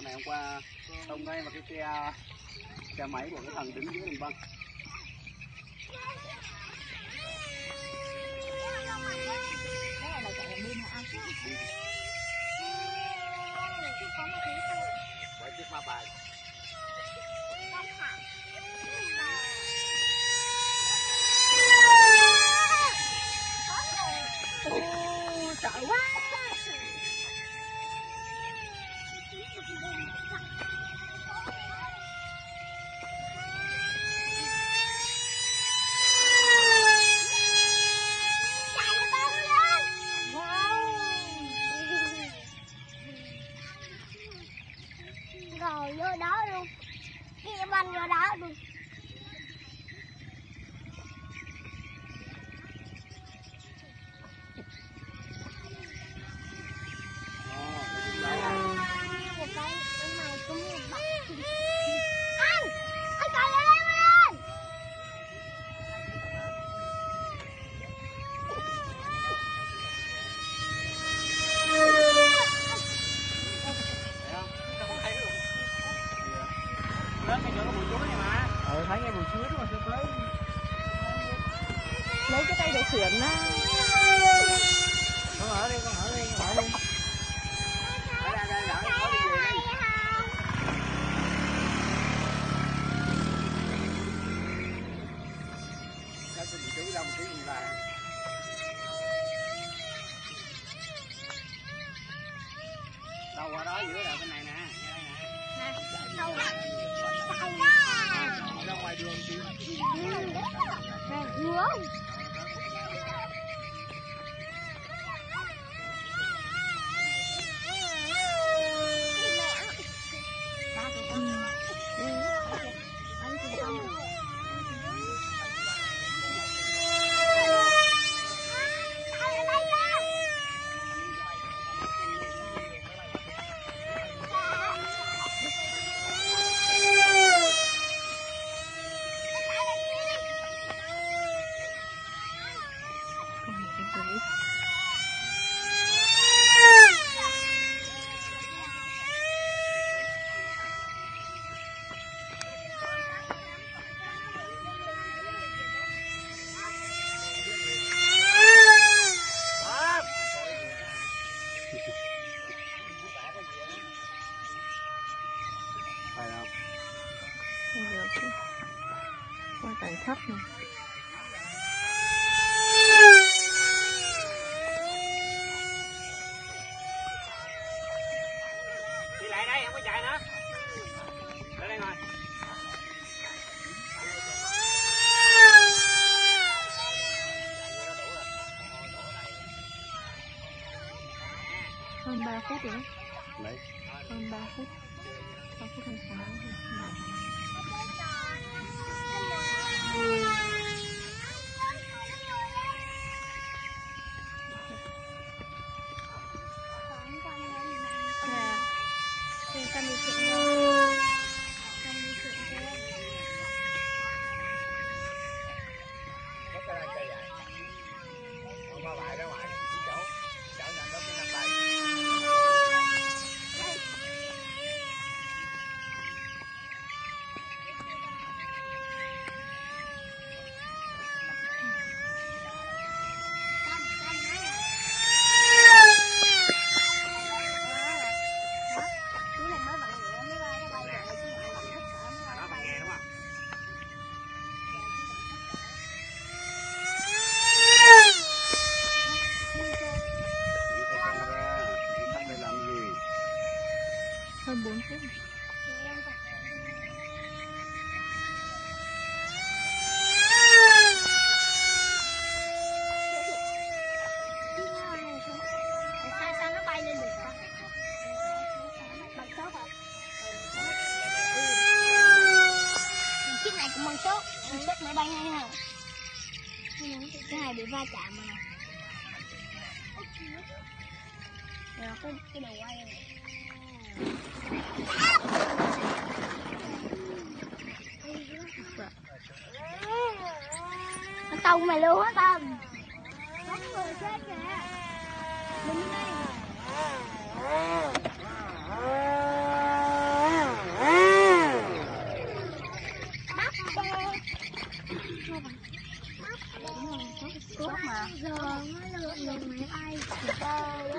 Này hôm qua tông ngay vào cái xe máy của cái thằng đứng dưới đường băng. Quay chiếc ma bài. Sợ quá. Rồi vô đó luôn, kia banh vô đó luôn. Anh cài lên. Lớn ngay chỗ bụi chuối này mà. Thấy ngay bụi chuối mà sao tới. Lấy cái tay để khiển á. Con ở đi, con ở đi, con ở đi. Ở đây, đây, đợi, có đi về đây. Sao tôi bị chú đông tí gì bà. Đâu qua đó giữa là cái này nè. Nè, đâu rồi? Ra ngoài đường chị. Vừa. Phải không? Không được chứ. Qua tầng thấp này. Đi lại đây, không có chạy nữa. Lên đây ngồi. Hơn 3 phút rồi. Đấy. Hơn 3 phút. 6 phút 26. Có cái này cây dài. Con ba bài ra ngoài chỉ chỗ nhận đó cái năm bài. Nó còn nghe đúng không? Đây làm gì? Hơn 4 phút. Sao nó bay lên được ta? Bằng số hả? Chiếc này cũng bằng số nó bay hay hả? Cái này bị va chạm mà. Rồi cái đầu quay này. Nó tông mày luôn á Tâm. sốt mà. giờ mới lượn máy bay.